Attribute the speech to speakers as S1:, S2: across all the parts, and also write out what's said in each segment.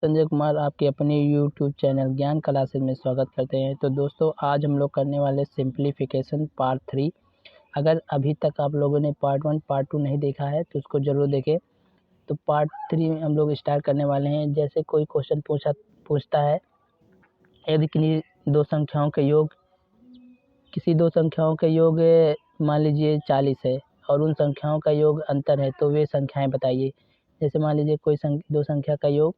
S1: संजय कुमार आपके अपने YouTube channel ज्ञान क्लासेस में स्वागत करते हैं। तो दोस्तों आज हम लोग करने वाले सिंप्लीफिकेशन पार्ट 3। अगर अभी तक आप लोगों ने पार्ट 1 पार्ट 2 नहीं देखा है तो उसको ज़रूर देखें। तो पार्ट 3 हम लोग स्टार्ट करने वाले हैं। जैसे कोई क्वेश्चन पूछता है, यदि किसी दो संख्याओं के योग मान लीजिए 40 है और उन संख्याओं का योग अंतर है, तो वे संख्याएं बताइए। जैसे मान लीजिए कोई दो संख्या का योग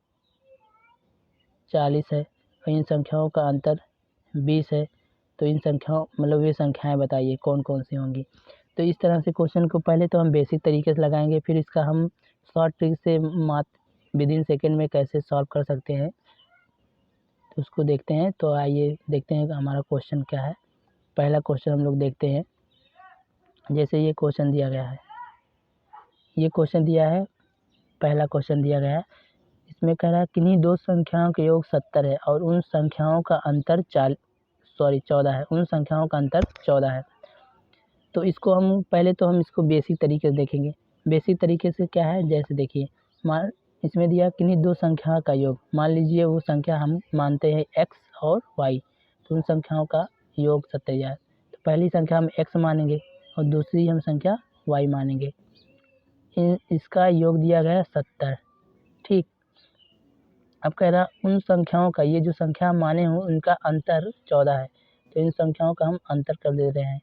S1: 40 है और इन संख्याओं का अंतर 20 है, तो इन संख्याओं मतलब वे संख्याएं बताइए कौन कौन सी होंगी। तो इस तरह से क्वेश्चन को पहले तो हम बेसिक तरीके से लगाएंगे, फिर इसका हम शॉर्ट ट्रिक से विदिन सेकेंड में कैसे सॉल्व कर सकते हैं तो उसको देखते हैं। तो आइए देखते हैं कि हमारा क्वेश्चन क्या है। पहला क्वेश्चन हम लोग देखते हैं। जैसे ये क्वेश्चन दिया गया है, पहला क्वेश्चन दिया गया है। इसमें कह रहा है किन्हीं दो संख्याओं का योग 70 है और उन संख्याओं का अंतर 14 है। उन संख्याओं का अंतर 14 है। तो इसको हम पहले तो हम इसको बेसिक तरीके से देखेंगे। बेसिक तरीके से क्या है, जैसे देखिए इसमें दिया किन्हीं दो संख्या का योग। मान लीजिए वो संख्या हम मानते हैं x और y, तो उन संख्याओं का योग 70 है। तो पहली संख्या हम x मानेंगे और दूसरी हम संख्या y मानेंगे। इसका योग दिया गया 70। ठीक। अब कह रहा उन संख्याओं का, ये जो संख्या हम माने हो उनका अंतर 14 है, तो इन संख्याओं का हम अंतर कर दे रहे हैं।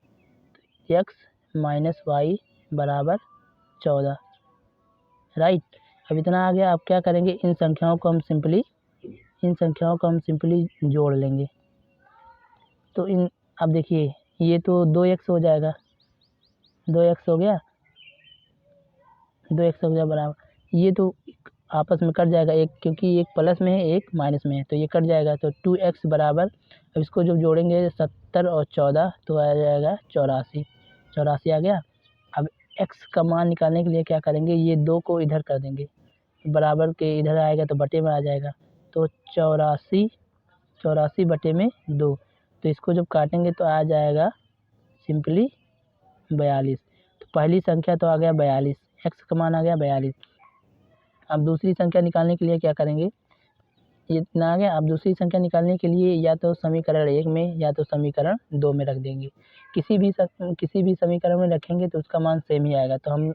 S1: तो x माइनस वाई बराबर 14, राइट। अब इतना आ गया। अब क्या करेंगे, इन संख्याओं को हम सिंपली जोड़ लेंगे। तो अब देखिए ये तो 2x हो जाएगा, 2x हो गया बराबर, ये तो आपस में कट जाएगा एक, क्योंकि एक प्लस में है एक माइनस में है, तो ये कट जाएगा। तो 2x बराबर, अब इसको जब जोड़ेंगे 70 और 14 तो आ जाएगा 84 आ गया। अब x का मान निकालने के लिए क्या करेंगे, ये 2 को इधर कर देंगे, बराबर के इधर आएगा तो बटे में आ जाएगा। तो 84 बटे में 2, तो इसको जब काटेंगे तो आ जाएगा सिंपली 42। तो पहली संख्या तो आ गया 42, x का मान आ गया 42। अब दूसरी संख्या निकालने के लिए क्या करेंगे, ये इतना आ गया। अब दूसरी संख्या निकालने के लिए या तो समीकरण 1 में या तो समीकरण 2 में रख देंगे। किसी भी समीकरण में रखेंगे तो उसका मान सेम ही आएगा। तो हम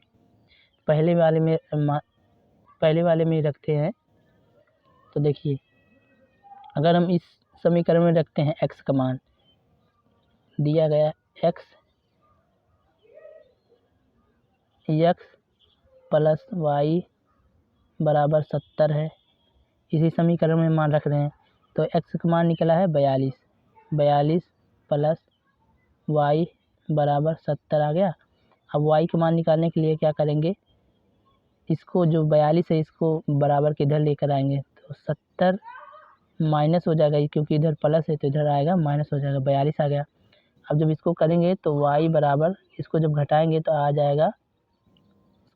S1: पहले वाले में रखते हैं। तो देखिए अगर हम इस समीकरण में रखते हैं x का मान, दिया गया x प्लस y बराबर 70 है, इसी समीकरण में मान रख रहे हैं। तो x का मान निकला है 42 प्लस y बराबर 70 आ गया। अब y का मान निकालने के लिए क्या करेंगे, इसको जो 42 है इसको बराबर के इधर लेकर आएंगे, तो 70 माइनस हो जाएगा, क्योंकि इधर प्लस है तो इधर आएगा माइनस हो जाएगा, 42 आ गया। अब जब इसको करेंगे तो y बराबर, इसको जब घटाएंगे तो आ जाएगा,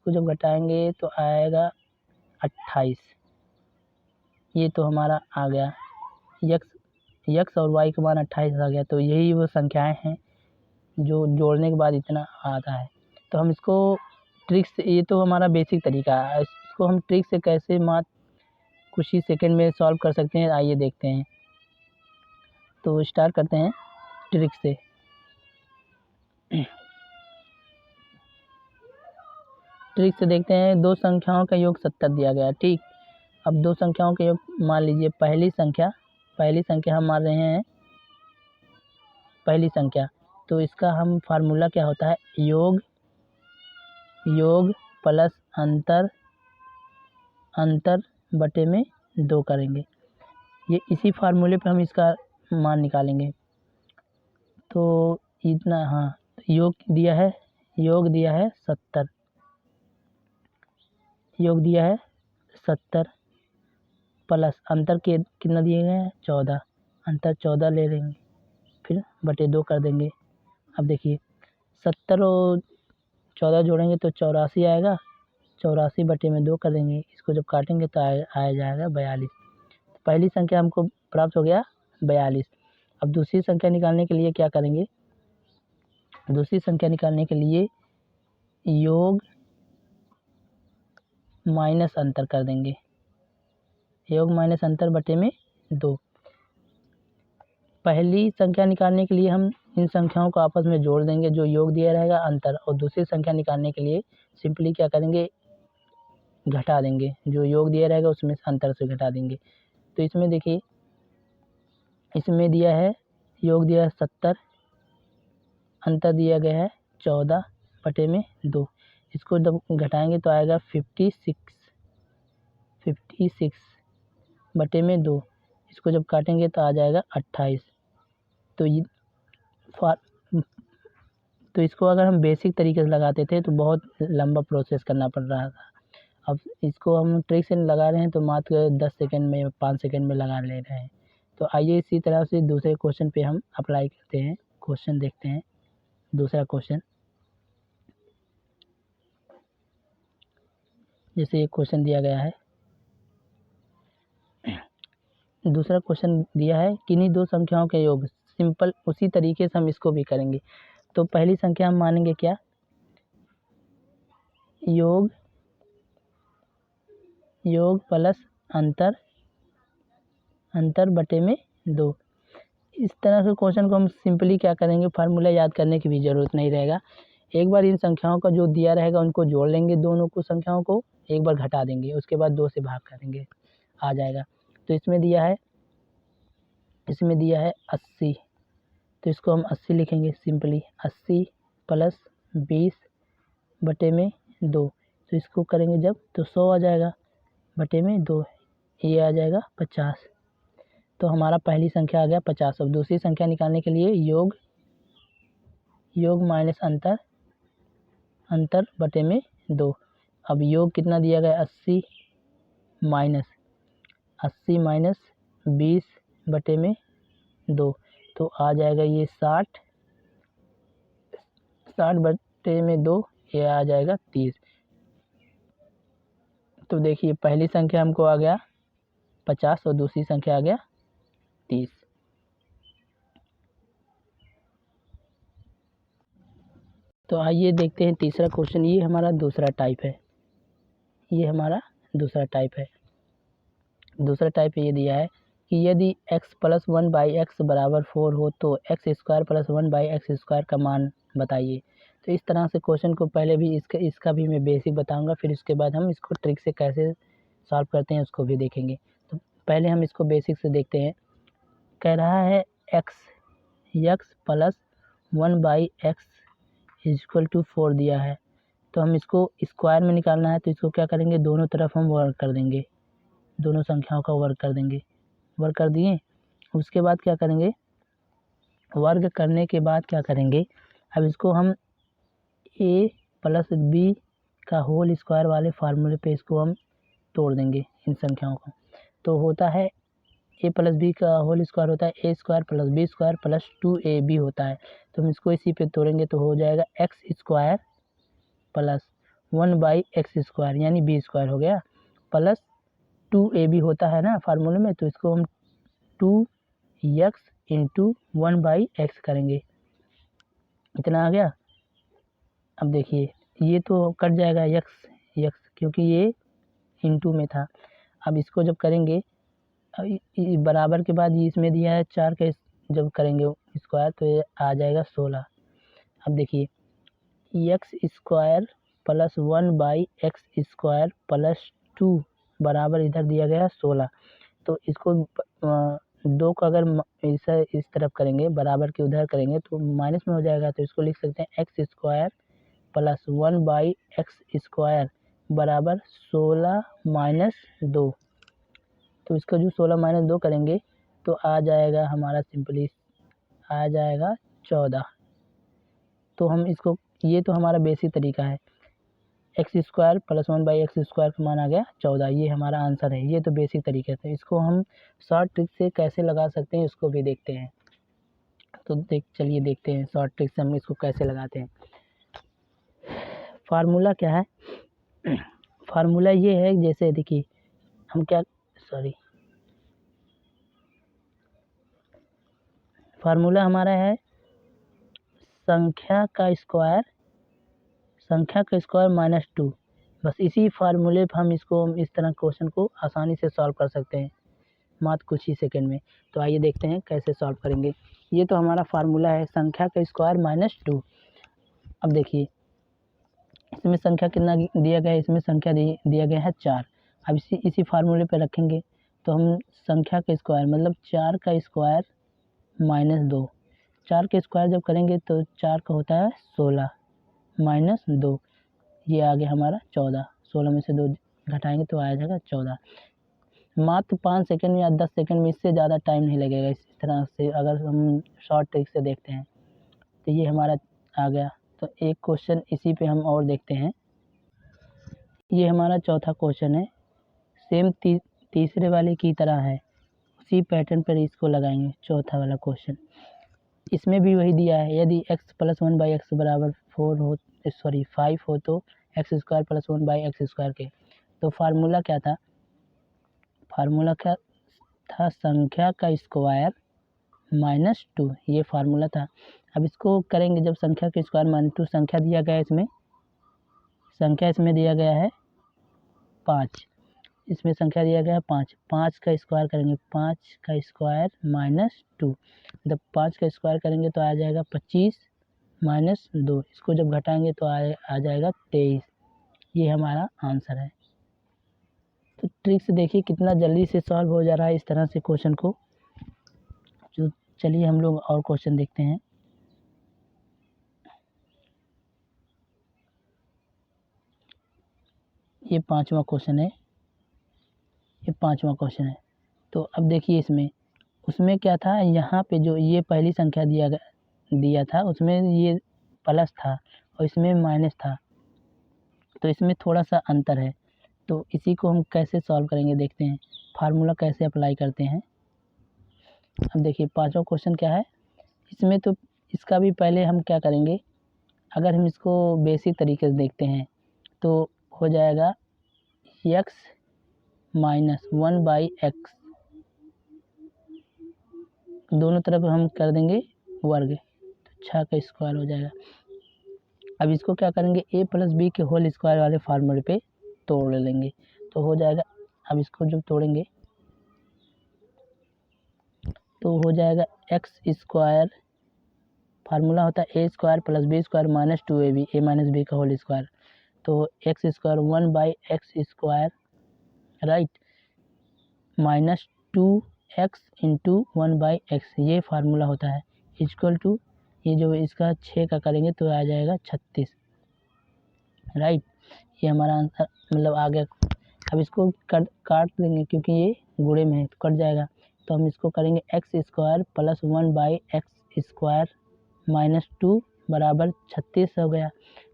S1: तो आएगा 28। ये तो हमारा आ गया x और y का मान 28 आ गया। तो यही वो संख्याएं हैं जो जोड़ने के बाद इतना आता है। तो हम इसको ट्रिक से, ये तो हमारा बेसिक तरीका है, इसको हम ट्रिक से कैसे कुछ ही सेकंड में सॉल्व कर सकते हैं, आइए देखते हैं। तो स्टार्ट करते हैं ट्रिक से। देखते हैं। दो संख्याओं का योग 70 दिया गया, ठीक। अब दो संख्याओं का योग मान लीजिए, पहली संख्या हम मान रहे हैं पहली संख्या, तो इसका हम फार्मूला क्या होता है, योग प्लस अंतर बटे में 2 करेंगे। ये इसी फार्मूले पे हम इसका मान निकालेंगे। तो इतना, हाँ, योग दिया है 70, प्लस अंतर के कितना दिए गए हैं 14, अंतर 14 ले लेंगे, फिर बटे 2 कर देंगे। अब देखिए 70 और 14 जोड़ेंगे तो 84 आएगा, 84 बटे में 2 कर देंगे, इसको जब काटेंगे तो आया जाएगा 42। तो पहली संख्या हमको प्राप्त हो गया 42। अब दूसरी संख्या निकालने के लिए क्या करेंगे, दूसरी संख्या निकालने के लिए योग माइनस अंतर कर देंगे, योग माइनस अंतर बटे में 2। पहली संख्या निकालने के लिए हम इन संख्याओं को आपस में जोड़ देंगे, जो योग दिया रहेगा अंतर, और दूसरी संख्या निकालने के लिए सिंपली क्या करेंगे, घटा देंगे, जो योग दिया रहेगा उसमें से अंतर से घटा देंगे। तो इसमें देखिए, इसमें दिया है योग दिया है 70, अंतर दिया गया है 14 बटे में 2। इसको जब घटाएंगे तो आएगा 56 बटे में 2। इसको जब काटेंगे तो आ जाएगा 28। तो इसको अगर हम बेसिक तरीके से लगाते थे तो बहुत लंबा प्रोसेस करना पड़ रहा था। अब इसको हम ट्रिक से लगा रहे हैं तो मात्र 10 सेकंड में 5 सेकंड में लगा ले रहे हैं। तो आइए इसी तरह से दूसरे क्वेश्चन पे हम अप्लाई करते हैं। क्वेश्चन देखते हैं, दूसरा क्वेश्चन। जैसे एक क्वेश्चन दिया गया है, दूसरा क्वेश्चन दिया है किन्हीं दो संख्याओं के योग। सिंपल उसी तरीके से हम इसको भी करेंगे। तो पहली संख्या हम मानेंगे क्या, योग प्लस अंतर बटे में 2। इस तरह के क्वेश्चन को हम सिंपली क्या करेंगे, फार्मूला याद करने की भी ज़रूरत नहीं रहेगा। एक बार इन संख्याओं का जो दिया रहेगा उनको जोड़ लेंगे, दोनों को संख्याओं को एक बार घटा देंगे, उसके बाद 2 से भाग करेंगे, आ जाएगा। तो इसमें दिया है 80, तो इसको हम 80 लिखेंगे सिंपली। 80 प्लस 20 बटे में 2। तो इसको करेंगे जब तो 100 आ जाएगा बटे में 2, ये आ जाएगा 50। तो हमारा पहली संख्या आ गया 50। अब दूसरी संख्या निकालने के लिए योग माइनस अंतर बटे में 2। अब योग कितना दिया गया, 80 माइनस 20 बटे में 2, तो आ जाएगा ये 60 बटे में 2, ये आ जाएगा 30। तो देखिए पहली संख्या हमको आ गया 50 और दूसरी संख्या आ गया 30। तो आइए देखते हैं तीसरा क्वेश्चन। ये हमारा दूसरा टाइप है। दूसरा टाइप ये दिया है कि यदि x प्लस 1/x बराबर 4 हो तो x square plus 1/x square का मान बताइए। तो इस तरह से क्वेश्चन को पहले भी इसका भी मैं बेसिक बताऊंगा, फिर उसके बाद हम इसको ट्रिक से कैसे सॉल्व करते हैं उसको भी देखेंगे। तो पहले हम इसको बेसिक से देखते हैं। कह रहा है x plus 1/x equal to 4 दिया है, तो हम इसको स्क्वायर में निकालना है। तो इसको क्या करेंगे, दोनों तरफ हम वर्ग कर देंगे, दोनों संख्याओं का वर्ग कर देंगे। वर्ग कर दिए, उसके बाद क्या करेंगे, वर्ग करने के बाद क्या करेंगे, अब इसको हम a प्लस b का होल स्क्वायर वाले फार्मूले पे इसको हम तोड़ देंगे इन संख्याओं को। तो होता है a प्लस बी का होल स्क्वायर होता है a square plus b square plus 2ab होता है। तो हम इसको इसी पे तोड़ेंगे तो हो जाएगा x square plus 1/x square यानी b स्क्वायर हो गया, प्लस 2ab होता है ना फार्मूले में, तो इसको हम 2x इंटू 1/x करेंगे। इतना आ गया। अब देखिए ये तो कट जाएगा x क्योंकि ये इंटू में था। अब इसको जब करेंगे बराबर के बाद ये इसमें दिया है 4 के, जब करेंगे स्क्वायर तो ये आ जाएगा 16। अब देखिए x square plus 1/x square plus 2 बराबर इधर दिया गया 16। तो इसको 2 को अगर इस तरफ करेंगे, बराबर के उधर करेंगे तो माइनस में हो जाएगा। तो इसको लिख सकते हैं x square plus 1/x square बराबर 16 माइनस 2। तो इसका जो 16 माइनस 2 करेंगे तो आ जाएगा हमारा सिंपली आ जाएगा 14। तो हम इसको, ये तो हमारा बेसिक तरीका है, x square plus 1/x square का मान आ गया 14, ये हमारा आंसर है। ये तो बेसिक तरीके से, इसको हम शॉर्ट ट्रिक से कैसे लगा सकते हैं इसको भी देखते हैं। तो चलिए देखते हैं शॉर्ट ट्रिक से हम इसको कैसे लगाते हैं। फार्मूला क्या है, फार्मूला ये है, जैसे देखिए हम क्या फार्मूला हमारा है संख्या का स्क्वायर -2 बस इसी फार्मूले पर हम इसको इस तरह क्वेश्चन को आसानी से सॉल्व कर सकते हैं मात्र कुछ ही सेकंड में। तो आइए देखते हैं कैसे सॉल्व करेंगे। ये तो हमारा फार्मूला है संख्या का स्क्वायर माइनस 2। अब देखिए इसमें संख्या कितना दिया गया है, इसमें संख्या दिया गया है 4। अब इसी फार्मूले पे रखेंगे तो हम संख्या का स्क्वायर मतलब 4 का स्क्वायर माइनस 2, 4 का स्क्वायर जब करेंगे तो 4 का होता है 16 माइनस 2, ये आ गया हमारा 14। 16 में से 2 घटाएंगे तो आ जाएगा 14। मात्र 5 सेकंड या 10 सेकंड में, इससे ज़्यादा टाइम नहीं लगेगा इस तरह से अगर हम शॉर्ट ट्रिक से देखते हैं। तो ये हमारा आ गया। तो एक क्वेश्चन इसी पे हम और देखते हैं। ये हमारा चौथा क्वेश्चन है, सेम तीसरे वाले की तरह है, उसी पैटर्न पर इसको लगाएंगे। चौथा वाला क्वेश्चन इसमें भी वही दिया है, यदि x प्लस 1/x बराबर 5 हो तो एक्स स्क्वायर प्लस 1/x² के। तो फार्मूला क्या था, फार्मूला क्या था, संख्या का स्क्वायर माइनस 2, ये फार्मूला था। अब इसको करेंगे जब संख्या का स्क्वायर माइनस 2, संख्या दिया गया है इसमें, संख्या इसमें दिया गया है 5, इसमें संख्या दिया गया है 5, 5 का स्क्वायर करेंगे, 5 का स्क्वायर माइनस 2, जब 5 का स्क्वायर करेंगे तो आ जाएगा 25 माइनस 2, इसको जब घटाएंगे तो आ जाएगा 23। ये हमारा आंसर है। तो ट्रिक से देखिए कितना जल्दी से सॉल्व हो जा रहा है इस तरह से क्वेश्चन को। तो चलिए हम लोग और क्वेश्चन देखते हैं। ये पांचवा क्वेश्चन है, ये पांचवा क्वेश्चन है। तो अब देखिए इसमें, उसमें क्या था, यहाँ पे जो ये पहली संख्या दिया था उसमें ये प्लस था और इसमें माइनस था, तो इसमें थोड़ा सा अंतर है। तो इसी को हम कैसे सॉल्व करेंगे देखते हैं, फार्मूला कैसे अप्लाई करते हैं। अब देखिए पांचवा क्वेश्चन क्या है, इसमें तो इसका भी पहले हम क्या करेंगे, अगर हम इसको बेसिक तरीके से देखते हैं तो हो जाएगा x माइनस 1/x, दोनों तरफ हम कर देंगे वर्ग, तो 6 का स्क्वायर हो जाएगा। अब इसको क्या करेंगे, a प्लस बी के होल स्क्वायर वाले फार्मूले पे तोड़ लेंगे तो हो जाएगा। अब इसको जब तोड़ेंगे तो हो जाएगा एक्स स्क्वायर, फार्मूला होता है a square plus b square minus 2ab, a minus b का होल स्क्वायर, तो x square 1/x², right, minus 2x into 1/x, ये फार्मूला होता है, इक्वल टू ये जो इसका 6 का करेंगे तो आ जाएगा 36, राइट। ये हमारा आंसर मतलब आ गया। अब इसको काट देंगे क्योंकि ये गुणे में है तो कट जाएगा, तो हम इसको करेंगे x square plus 1/x² minus 2 बराबर 36 हो गया।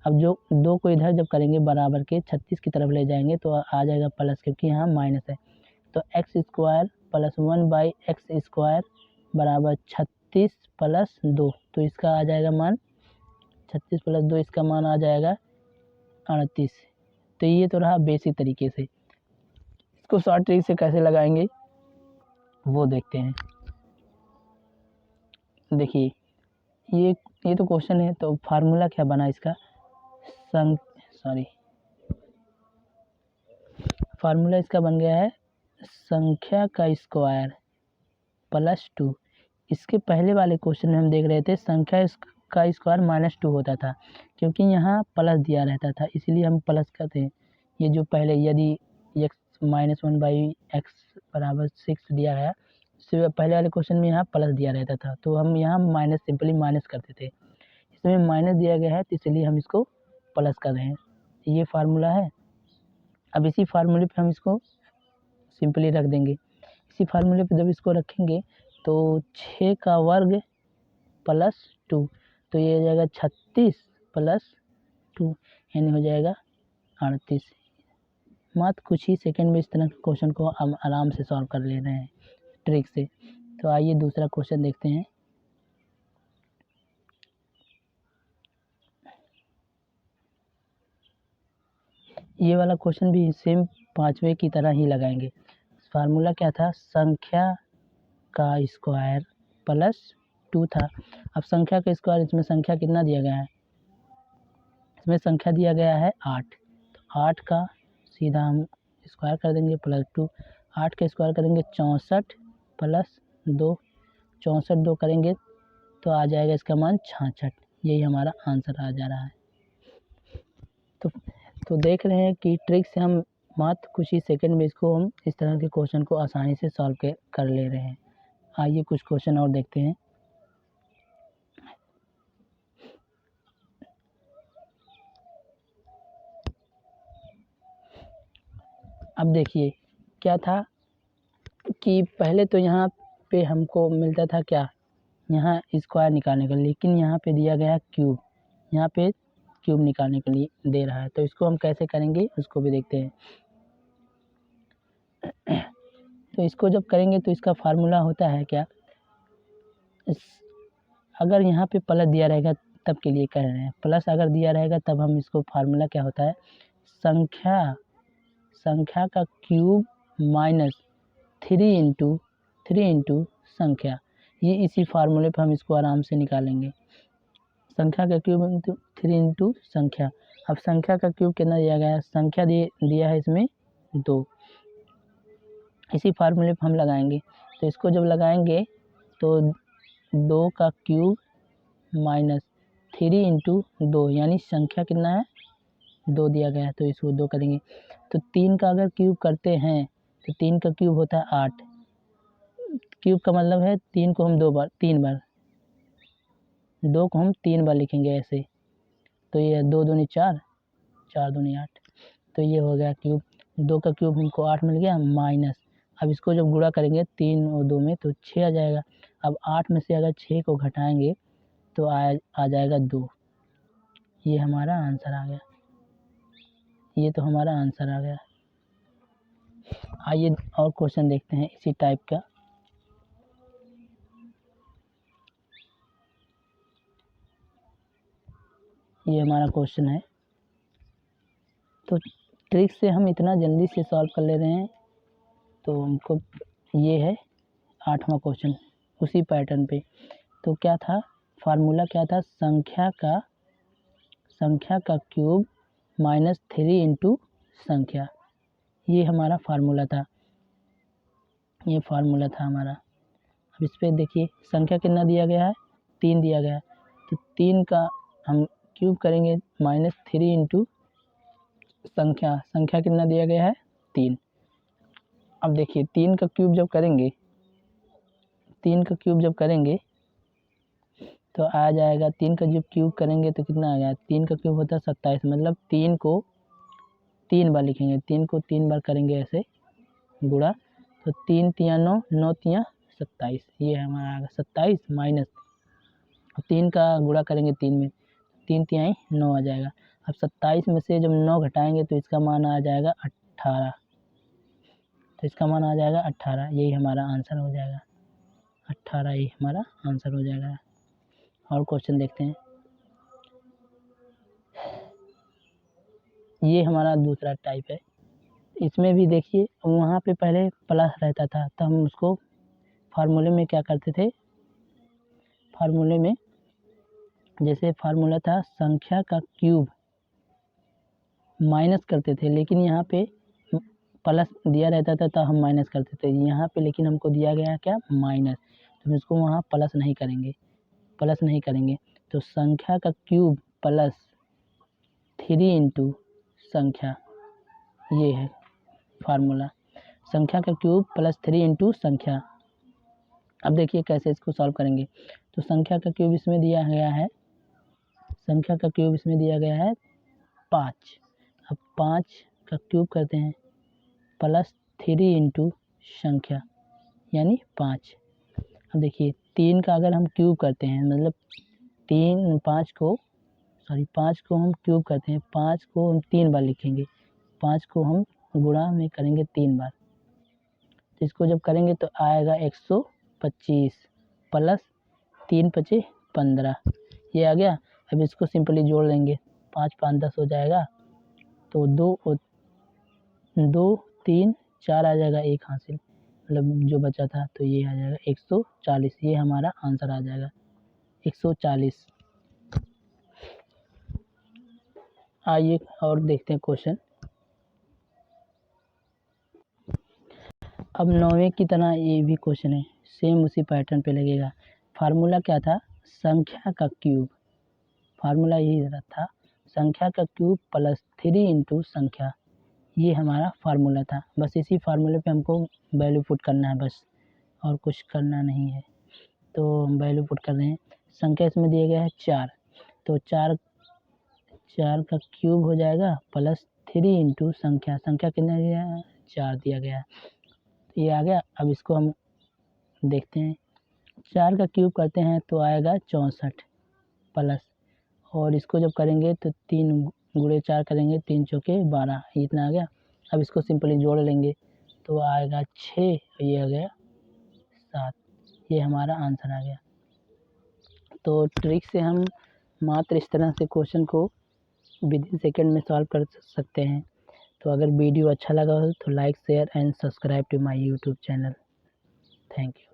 S1: अब जो 2 को इधर जब करेंगे बराबर के 36 की तरफ ले जाएंगे तो आ जाएगा प्लस, क्योंकि यहाँ माइनस है। तो एक्स स्क्वायर प्लस 1/x² बराबर 36 प्लस 2, तो इसका आ जाएगा मान 36 प्लस 2, इसका मान आ जाएगा 38। तो ये तो रहा बेसिक तरीके से। इसको शॉर्ट ट्रिक से कैसे लगाएंगे वो देखते हैं। देखिए ये तो क्वेश्चन है, तो फार्मूला क्या बना इसका, फार्मूला इसका बन गया है संख्या का स्क्वायर प्लस 2। इसके पहले वाले क्वेश्चन में हम देख रहे थे संख्या का स्क्वायर माइनस 2 होता था, क्योंकि यहाँ प्लस दिया रहता था इसलिए हम प्लस करते हैं। ये जो पहले यदि x माइनस 1/x बराबर 6 दिया है, उससे पहले वाले क्वेश्चन में यहाँ प्लस दिया रहता था तो हम यहाँ माइनस सिंपली माइनस करते थे। इसमें माइनस दिया गया है तो इसलिए हम इसको प्लस कर रहे हैं, ये फार्मूला है। अब इसी फार्मूले पे हम इसको सिंपली रख देंगे। इसी फार्मूले पे जब इसको रखेंगे तो 6 का वर्ग प्लस 2, तो ये हो जाएगा 36 प्लस 2, यानी हो जाएगा 38। मात्र कुछ ही सेकंड में इस तरह के क्वेश्चन को हम आराम से सॉल्व कर ले रहे हैं ट्रिक से। तो आइए दूसरा क्वेश्चन देखते हैं। ये वाला क्वेश्चन भी सेम पांचवे की तरह ही लगाएंगे। फार्मूला क्या था, संख्या का स्क्वायर प्लस 2 था। अब संख्या का स्क्वायर, इसमें संख्या कितना दिया गया है, इसमें संख्या दिया गया है 8, तो 8 का सीधा हम स्क्वायर कर देंगे प्लस 2, 8 का स्क्वायर करेंगे 64 प्लस 2, 64 2 करेंगे तो आ जाएगा इसका मान 66। यही हमारा आंसर आ जा रहा है। तो देख रहे हैं कि ट्रिक से हम मात्र कुछ ही सेकंड में इसको हम इस तरह के क्वेश्चन को आसानी से सॉल्व कर ले रहे हैं। आइए कुछ क्वेश्चन और देखते हैं। अब देखिए क्या था कि पहले तो यहाँ पे हमको मिलता था क्या, यहाँ स्क्वायर निकालने का, लेकिन यहाँ पे दिया गया क्यूब, यहाँ पे क्यूब निकालने के लिए दे रहा है। तो इसको हम कैसे करेंगे उसको भी देखते हैं। तो इसको जब करेंगे तो इसका फार्मूला होता है क्या, अगर यहाँ पे प्लस दिया रहेगा तब के लिए कह रहे हैं, प्लस अगर दिया रहेगा तब हम इसको फार्मूला क्या होता है, संख्या का क्यूब माइनस 3 इंटू संख्या। ये इसी फार्मूले पर हम इसको आराम से निकालेंगे। संख्या का क्यूब 3 इंटू संख्या। अब संख्या का क्यूब कितना दिया गया है, संख्या दिया है इसमें 2, इसी फार्मूले पर हम लगाएंगे। तो इसको जब लगाएंगे तो 2 का क्यूब माइनस 3 इंटू 2, यानी संख्या कितना है 2 दिया गया है, तो इसको 2 करेंगे। तो 3 का अगर क्यूब करते हैं तो 3 का क्यूब होता है 8, क्यूब का मतलब है 3 को हम 2 बार 3 बार लिखेंगे ऐसे। तो ये 2 दूनी 4, 4 दूनी 8, तो ये हो गया क्यूब। 2 का क्यूब हमको 8 मिल गया माइनस, अब इसको जब गुणा करेंगे 3 और 2 में तो 6 आ जाएगा। अब 8 में से अगर 6 को घटाएंगे तो आ जाएगा 2। ये हमारा आंसर आ गया, ये तो हमारा आंसर आ गया। आइए और क्वेश्चन देखते हैं इसी टाइप का। ये हमारा क्वेश्चन है। तो ट्रिक से हम इतना जल्दी से सॉल्व कर ले रहे हैं, तो हमको ये है 8वां क्वेश्चन उसी पैटर्न पे। तो क्या था फार्मूला, क्या था, संख्या का क्यूब माइनस 3 इंटू संख्या। ये हमारा फार्मूला था, ये फार्मूला था हमारा। अब इस पे देखिए संख्या कितना दिया गया है, 3 दिया गया है, तो 3 का हम क्यूब करेंगे माइनस 3 इंटू संख्या कितना दिया गया है 3। अब देखिए 3 का क्यूब जब करेंगे तो आ जाएगा, 3 का जब क्यूब करेंगे तो कितना आ गया, 3 का क्यूब होता है 27, मतलब 3 को 3 बार लिखेंगे, 3 को 3 बार करेंगे ऐसे गुणा, तो 3 तिया 9, 9 तिया 27, ये हमारा आ गया 27 माइनस 3 का गुणा करेंगे 3 में, 3 तिहाई 9 आ जाएगा। अब 27 में से जब 9 घटाएंगे तो इसका मान आ जाएगा 18, तो इसका मान आ जाएगा 18, यही हमारा आंसर हो जाएगा 18, यही हमारा आंसर हो जाएगा। और क्वेश्चन देखते हैं। ये हमारा दूसरा टाइप है। इसमें भी देखिए वहाँ पे पहले प्लस रहता था, तो हम उसको फार्मूले में क्या करते थे, फार्मूले में जैसे फार्मूला था संख्या का क्यूब माइनस करते थे, लेकिन यहाँ पे प्लस दिया रहता था तो हम माइनस करते थे यहाँ पे, लेकिन हमको दिया गया क्या माइनस, तो हम इसको वहाँ प्लस नहीं करेंगे। तो संख्या का क्यूब प्लस 3 इंटू संख्या, ये है फार्मूला, संख्या का क्यूब प्लस 3 इंटू संख्या। अब देखिए कैसे इसको सॉल्व करेंगे। तो संख्या का क्यूब इसमें दिया गया है, 5। अब 5 का क्यूब करते हैं प्लस 3 इंटू संख्या यानी 5। अब देखिए 3 का अगर हम क्यूब करते हैं, मतलब 5 को हम क्यूब करते हैं, 5 को हम 3 बार लिखेंगे, 5 को हम गुणा में करेंगे 3 बार, तो इसको जब करेंगे तो आएगा 125 प्लस 3 5 15, ये आ गया। अब इसको सिंपली जोड़ लेंगे, 5 5 10 हो जाएगा, तो 2 3 4 आ जाएगा, 1 हासिल, मतलब जो बचा था, तो ये आ जाएगा 140, ये हमारा आंसर आ जाएगा 140। आइए और देखते हैं क्वेश्चन। अब 9वें की तरह ये भी क्वेश्चन है, सेम उसी पैटर्न पे लगेगा। फार्मूला क्या था, संख्या का क्यूब, फार्मूला यही था, संख्या का क्यूब प्लस 3 इंटू संख्या, ये हमारा फार्मूला था। बस इसी फार्मूले पे हमको वैल्यू पुट करना है बस, और कुछ करना नहीं है। तो हम वैल्यू पुट कर रहे हैं। संख्या इसमें दिया गया है 4, तो 4 का क्यूब हो जाएगा प्लस 3 इंटू संख्या, संख्या कितना दिया है, 4 दिया गया है, ये आ गया। अब इसको हम देखते हैं, 4 का क्यूब करते हैं तो आएगा 64 प्लस, और इसको जब करेंगे तो 3 गुणे 4 करेंगे, 3 चौके 12, इतना आ गया। अब इसको सिंपली जोड़ लेंगे तो आएगा 6, ये आ गया 7, ये हमारा आंसर आ गया। तो ट्रिक से हम मात्र इस तरह से क्वेश्चन को विद इन सेकेंड में सॉल्व कर सकते हैं। तो अगर वीडियो अच्छा लगा हो तो like share and subscribe to my YouTube channel. Thank you.